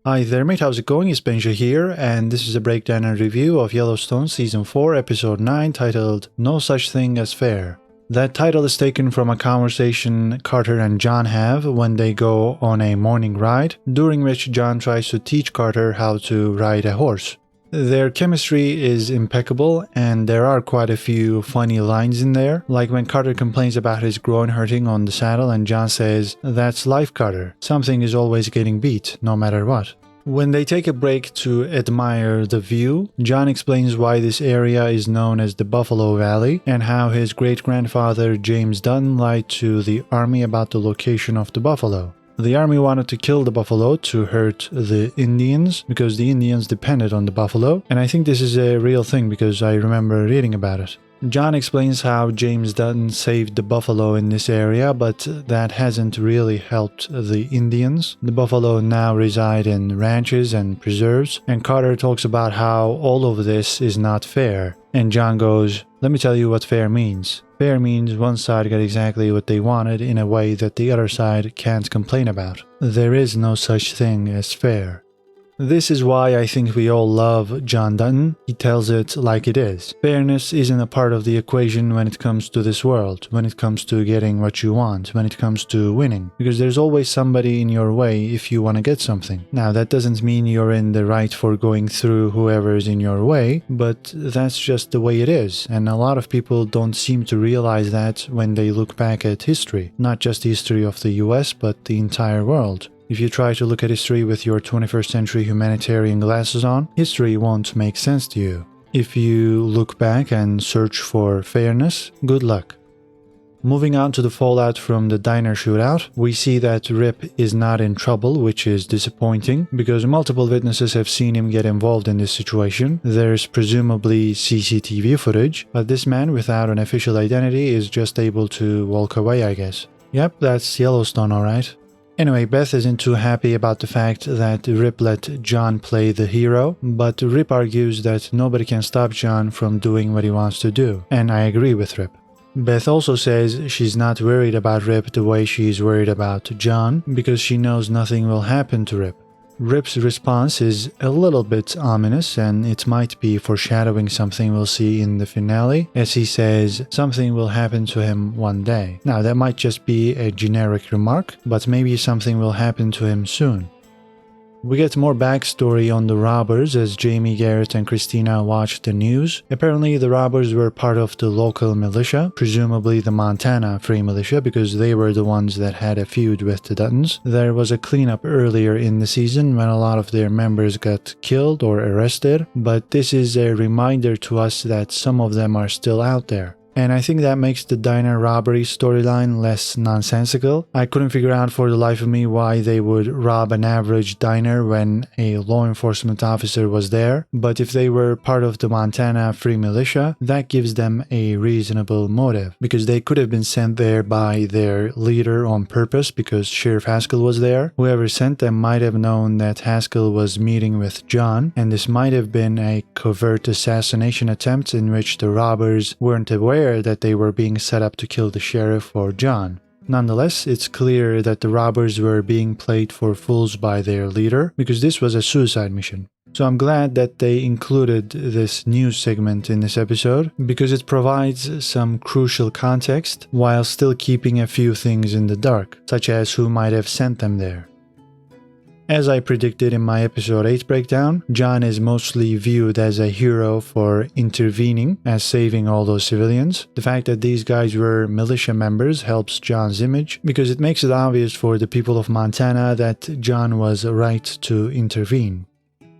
Hi there mate, how's it going? It's Benja here, and this is a breakdown and review of Yellowstone Season 4, Episode 9, titled No Such Thing as Fair. That title is taken from a conversation Carter and John have when they go on a morning ride, during which John tries to teach Carter how to ride a horse. Their chemistry is impeccable, and there are quite a few funny lines in there, like when Carter complains about his groin hurting on the saddle and John says, "That's life, Carter. Something is always getting beat, no matter what." When they take a break to admire the view, John explains why this area is known as the Buffalo Valley and how his great-grandfather James Dunn lied to the army about the location of the buffalo. The army wanted to kill the buffalo to hurt the Indians because the Indians depended on the buffalo, and I think this is a real thing because I remember reading about it. John explains how James Dunn saved the buffalo in this area, but that hasn't really helped the Indians. The buffalo now reside in ranches and preserves, and Carter talks about how all of this is not fair. And John goes, "Let me tell you what fair means. Fair means one side got exactly what they wanted in a way that the other side can't complain about. There is no such thing as fair." This is why I think we all love John Dutton. He tells it like it is. Fairness isn't a part of the equation when it comes to this world, when it comes to getting what you want, when it comes to winning. Because there's always somebody in your way if you want to get something. Now that doesn't mean you're in the right for going through whoever's in your way, but that's just the way it is. And a lot of people don't seem to realize that when they look back at history. Not just the history of the US, but the entire world. If you try to look at history with your 21st century humanitarian glasses on, history won't make sense to you. If you look back and search for fairness, good luck. Moving on to the fallout from the diner shootout, we see that Rip is not in trouble, which is disappointing, because multiple witnesses have seen him get involved in this situation. There's presumably CCTV footage, but this man without an official identity is just able to walk away, I guess. Yep, that's Yellowstone, alright. Anyway, Beth isn't too happy about the fact that Rip let John play the hero, but Rip argues that nobody can stop John from doing what he wants to do, and I agree with Rip. Beth also says she's not worried about Rip the way she's worried about John, because she knows nothing will happen to Rip. Rip's response is a little bit ominous, and it might be foreshadowing something we'll see in the finale, as he says something will happen to him one day. Now that might just be a generic remark, but maybe something will happen to him soon. We get more backstory on the robbers as Jamie, Garrett, and Christina watch the news. Apparently the robbers were part of the local militia, presumably the Montana Free Militia, because they were the ones that had a feud with the Duttons. There was a cleanup earlier in the season when a lot of their members got killed or arrested, but this is a reminder to us that some of them are still out there. And I think that makes the diner robbery storyline less nonsensical. I couldn't figure out for the life of me why they would rob an average diner when a law enforcement officer was there, but if they were part of the Montana Free Militia, that gives them a reasonable motive, because they could have been sent there by their leader on purpose because Sheriff Haskell was there. Whoever sent them might have known that Haskell was meeting with John, and this might have been a covert assassination attempt in which the robbers weren't aware that they were being set up to kill the sheriff or John. Nonetheless, it's clear that the robbers were being played for fools by their leader, because this was a suicide mission. So I'm glad that they included this news segment in this episode, because it provides some crucial context while still keeping a few things in the dark, such as who might have sent them there. As I predicted in my episode 8 breakdown, John is mostly viewed as a hero for intervening, as saving all those civilians. The fact that these guys were militia members helps John's image, because it makes it obvious for the people of Montana that John was right to intervene.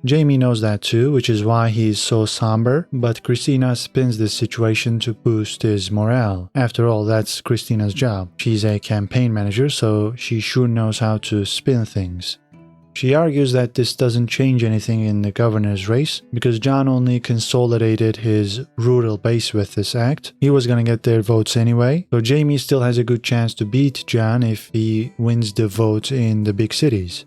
Jamie knows that too, which is why he's so somber, but Christina spins this situation to boost his morale. After all, that's Christina's job. She's a campaign manager, so she sure knows how to spin things. She argues that this doesn't change anything in the governor's race, because John only consolidated his rural base with this act. He was gonna get their votes anyway, so Jamie still has a good chance to beat John if he wins the vote in the big cities.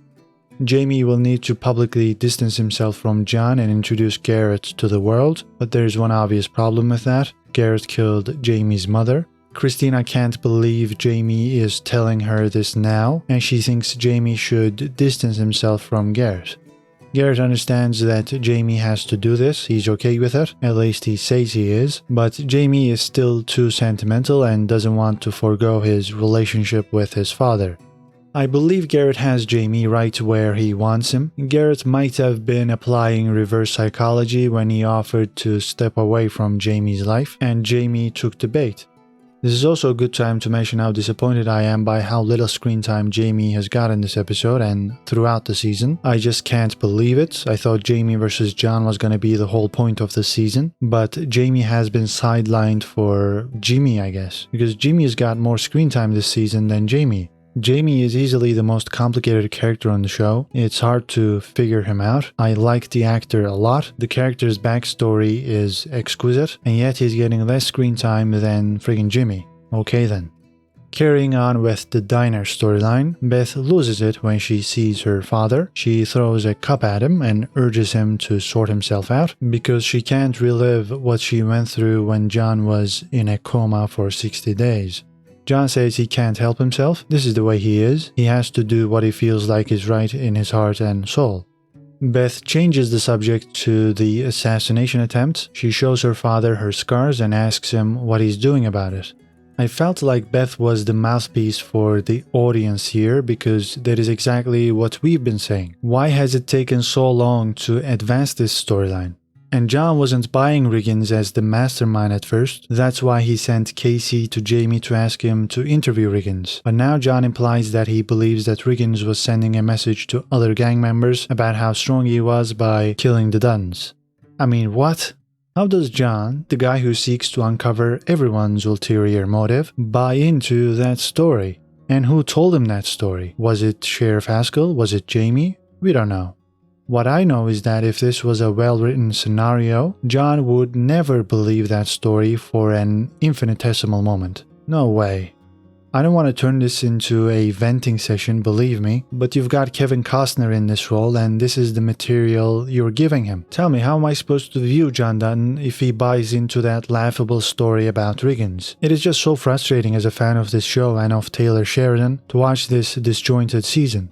Jamie will need to publicly distance himself from John and introduce Garrett to the world, but there's one obvious problem with that. Garrett killed Jamie's mother. Christina can't believe Jamie is telling her this now, and she thinks Jamie should distance himself from Garrett. Garrett understands that Jamie has to do this, he's okay with it, at least he says he is, but Jamie is still too sentimental and doesn't want to forego his relationship with his father. I believe Garrett has Jamie right where he wants him. Garrett might have been applying reverse psychology when he offered to step away from Jamie's life, and Jamie took the bait. This is also a good time to mention how disappointed I am by how little screen time Jamie has got in this episode and throughout the season. I just can't believe it. I thought Jamie versus John was going to be the whole point of the season, but Jamie has been sidelined for Jimmy, I guess, because Jimmy has got more screen time this season than Jamie. Jamie is easily the most complicated character on the show. It's hard to figure him out. I like the actor a lot. The character's backstory is exquisite, and yet he's getting less screen time than friggin' Jimmy. Okay then. Carrying on with the diner storyline, Beth loses it when she sees her father. She throws a cup at him and urges him to sort himself out because she can't relive what she went through when John was in a coma for 60 days. John says he can't help himself. This is the way he is. He has to do what he feels like is right in his heart and soul. Beth changes the subject to the assassination attempt. She shows her father her scars and asks him what he's doing about it. I felt like Beth was the mouthpiece for the audience here because that is exactly what we've been saying. Why has it taken so long to advance this storyline? And John wasn't buying Riggins as the mastermind at first. That's why he sent Kayce to Jamie to ask him to interview Riggins. But now John implies that he believes that Riggins was sending a message to other gang members about how strong he was by killing the Duns. I mean, what? How does John, the guy who seeks to uncover everyone's ulterior motive, buy into that story? And who told him that story? Was it Sheriff Haskell? Was it Jamie? We don't know. What I know is that if this was a well-written scenario, John would never believe that story for an infinitesimal moment. No way. I don't want to turn this into a venting session, believe me, but you've got Kevin Costner in this role and this is the material you're giving him. Tell me, how am I supposed to view John Dutton if he buys into that laughable story about Riggins? It is just so frustrating as a fan of this show and of Taylor Sheridan to watch this disjointed season.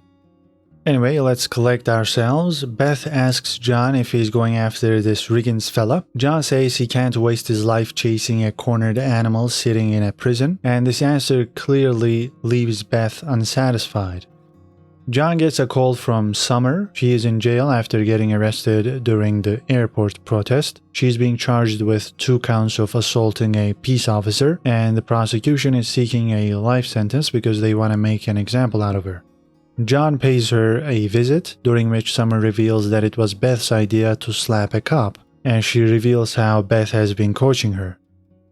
Anyway, let's collect ourselves. Beth asks John if he's going after this Riggins fella. John says he can't waste his life chasing a cornered animal sitting in a prison, and this answer clearly leaves Beth unsatisfied. John gets a call from Summer. She is in jail after getting arrested during the airport protest. She's being charged with 2 counts of assaulting a peace officer, and the prosecution is seeking a life sentence because they want to make an example out of her. John pays her a visit, during which Summer reveals that it was Beth's idea to slap a cop, and she reveals how Beth has been coaching her.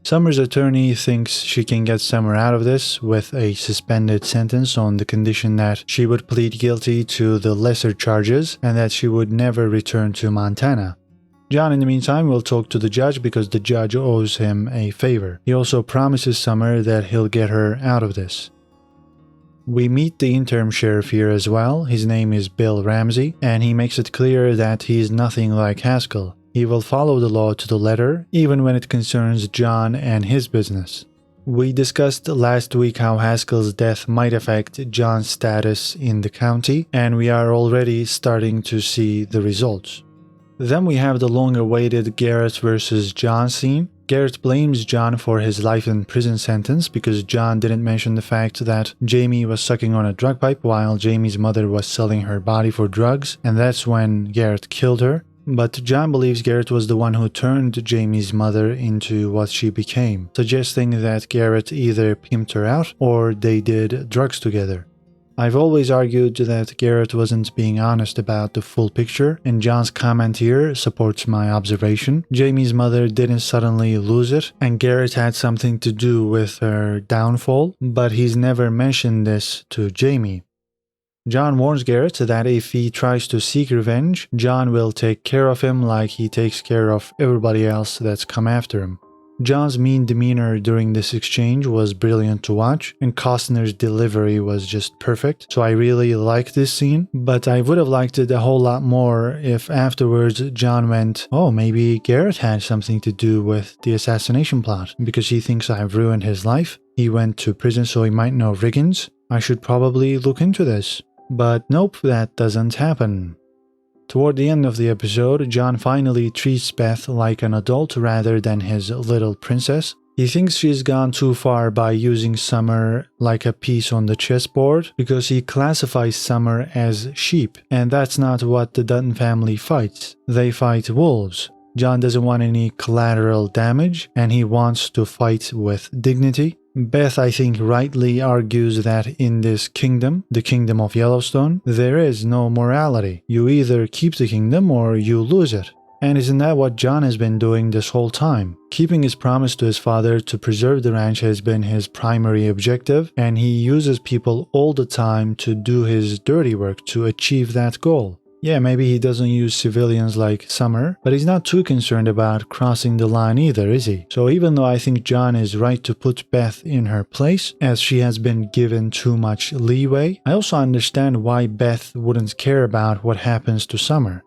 Summer's attorney thinks she can get Summer out of this with a suspended sentence on the condition that she would plead guilty to the lesser charges and that she would never return to Montana. John, in the meantime, will talk to the judge because the judge owes him a favor. He also promises Summer that he'll get her out of this. We meet the interim sheriff here as well. His name is Bill Ramsey, and he makes it clear that he's nothing like Haskell. He will follow the law to the letter, even when it concerns John and his business. We discussed last week how Haskell's death might affect John's status in the county, and we are already starting to see the results. Then we have the long-awaited Garrett versus John scene. Garrett blames John for his life in prison sentence because John didn't mention the fact that Jamie was sucking on a drug pipe while Jamie's mother was selling her body for drugs, and that's when Garrett killed her. But John believes Garrett was the one who turned Jamie's mother into what she became, suggesting that Garrett either pimped her out or they did drugs together. I've always argued that Garrett wasn't being honest about the full picture, and John's comment here supports my observation. Jamie's mother didn't suddenly lose it, and Garrett had something to do with her downfall, but he's never mentioned this to Jamie. John warns Garrett that if he tries to seek revenge, John will take care of him like he takes care of everybody else that's come after him. John's mean demeanor during this exchange was brilliant to watch, and Costner's delivery was just perfect, so I really liked this scene, but I would have liked it a whole lot more if afterwards John went, oh, maybe Garrett had something to do with the assassination plot, because he thinks I've ruined his life. He went to prison so he might know Riggins. I should probably look into this. But nope, that doesn't happen. Toward the end of the episode, John finally treats Beth like an adult rather than his little princess. He thinks she's gone too far by using Summer like a piece on the chessboard because he classifies Summer as sheep, and that's not what the Dutton family fights. They fight wolves. John doesn't want any collateral damage, and he wants to fight with dignity. Beth, I think, rightly argues that in this kingdom, the kingdom of Yellowstone, there is no morality. You either keep the kingdom or you lose it. And isn't that what John has been doing this whole time? Keeping his promise to his father to preserve the ranch has been his primary objective, and he uses people all the time to do his dirty work to achieve that goal. Yeah, maybe he doesn't use civilians like Summer, but he's not too concerned about crossing the line either, is he? So even though I think John is right to put Beth in her place, as she has been given too much leeway, I also understand why Beth wouldn't care about what happens to Summer.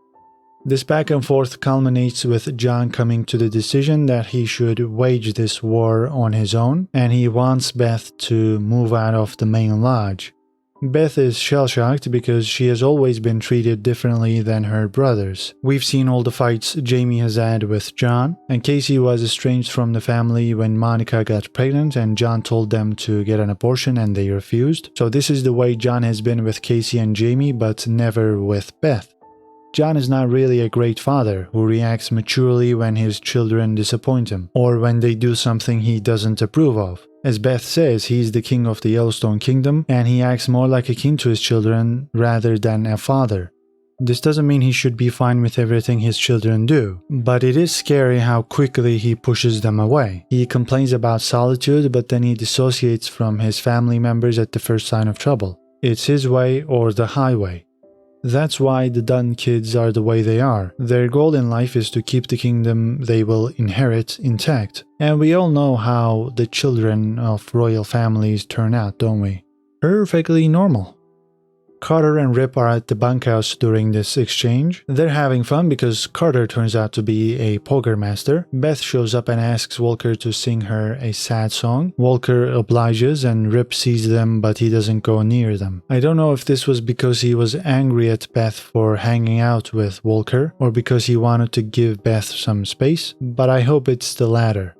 This back and forth culminates with John coming to the decision that he should wage this war on his own, and he wants Beth to move out of the main lodge. Beth is shell-shocked because she has always been treated differently than her brothers. We've seen all the fights Jamie has had with John, and Kayce was estranged from the family when Monica got pregnant and John told them to get an abortion and they refused. So this is the way John has been with Kayce and Jamie, but never with Beth. John is not really a great father who reacts maturely when his children disappoint him, or when they do something he doesn't approve of. As Beth says, he's the king of the Yellowstone kingdom, and he acts more like a king to his children rather than a father. This doesn't mean he should be fine with everything his children do, but it is scary how quickly he pushes them away. He complains about solitude, but then he dissociates from his family members at the first sign of trouble. It's his way or the highway. That's why the Dunn kids are the way they are. Their goal in life is to keep the kingdom they will inherit intact. And we all know how the children of royal families turn out, don't we? Perfectly normal. Carter and Rip are at the bunkhouse during this exchange. They're having fun because Carter turns out to be a poker master. Beth shows up and asks Walker to sing her a sad song. Walker obliges and Rip sees them, but he doesn't go near them. I don't know if this was because he was angry at Beth for hanging out with Walker or because he wanted to give Beth some space, but I hope it's the latter.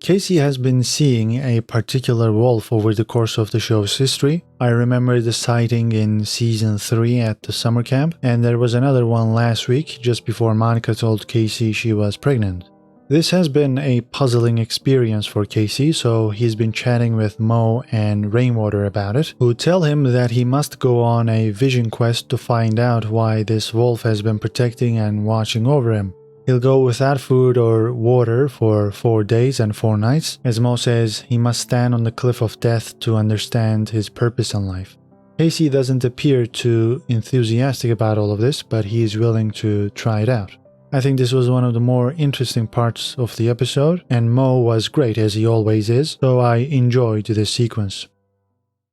Kayce has been seeing a particular wolf over the course of the show's history. I remember the sighting in season 3 at the summer camp, and there was another one last week just before Monica told Kayce she was pregnant. This has been a puzzling experience for Kayce, so he's been chatting with Mo and Rainwater about it, who tell him that he must go on a vision quest to find out why this wolf has been protecting and watching over him. He'll go without food or water for 4 days and 4 nights. As Mo says, he must stand on the cliff of death to understand his purpose in life. Kayce doesn't appear too enthusiastic about all of this, but he is willing to try it out. I think this was one of the more interesting parts of the episode, and Mo was great as he always is, so I enjoyed this sequence.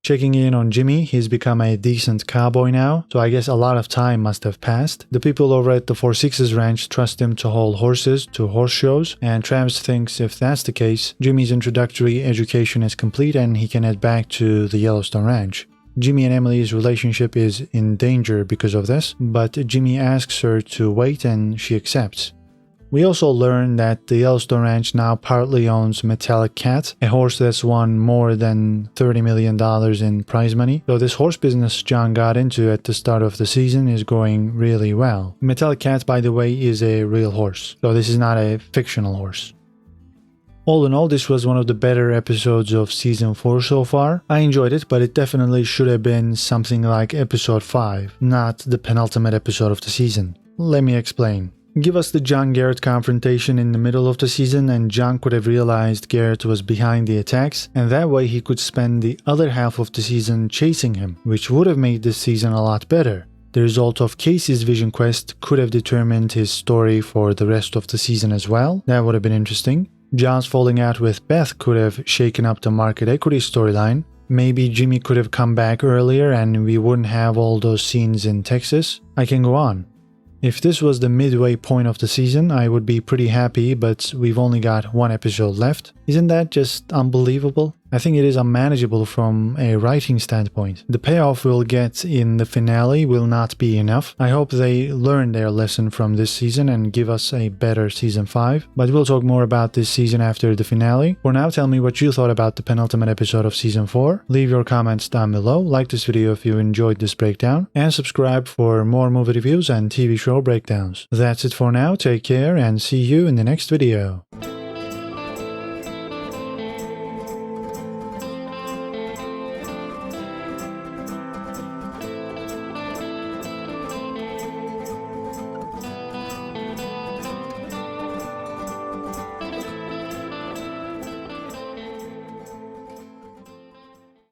Checking in on Jimmy, he's become a decent cowboy now, so I guess a lot of time must have passed. The people over at the 4-6's ranch trust him to haul horses to horse shows, and Travis thinks if that's the case, Jimmy's introductory education is complete and he can head back to the Yellowstone ranch. Jimmy and Emily's relationship is in danger because of this, but Jimmy asks her to wait and she accepts. We also learn that the Yellowstone Ranch now partly owns Metallic Cat, a horse that's won more than $30 million in prize money. So this horse business John got into at the start of the season is going really well. Metallic Cat, by the way, is a real horse, so this is not a fictional horse. All in all, this was one of the better episodes of Season 4 so far. I enjoyed it, but it definitely should have been something like Episode 5, not the penultimate episode of the season. Let me explain. Give us the John-Garrett confrontation in the middle of the season and John could have realized Garrett was behind the attacks, and that way he could spend the other half of the season chasing him, which would have made this season a lot better. The result of Kayce's vision quest could have determined his story for the rest of the season as well. That would have been interesting. John's falling out with Beth could have shaken up the market equity storyline. Maybe Jimmy could have come back earlier and we wouldn't have all those scenes in Texas. I can go on. If this was the midway point of the season, I would be pretty happy, but we've only got one episode left. Isn't that just unbelievable? I think it is unmanageable from a writing standpoint. The payoff we'll get in the finale will not be enough. I hope they learn their lesson from this season and give us a better season 5. But we'll talk more about this season after the finale. For now, tell me what you thought about the penultimate episode of season 4. Leave your comments down below, like this video if you enjoyed this breakdown, and subscribe for more movie reviews and TV show breakdowns. That's it for now, take care and see you in the next video.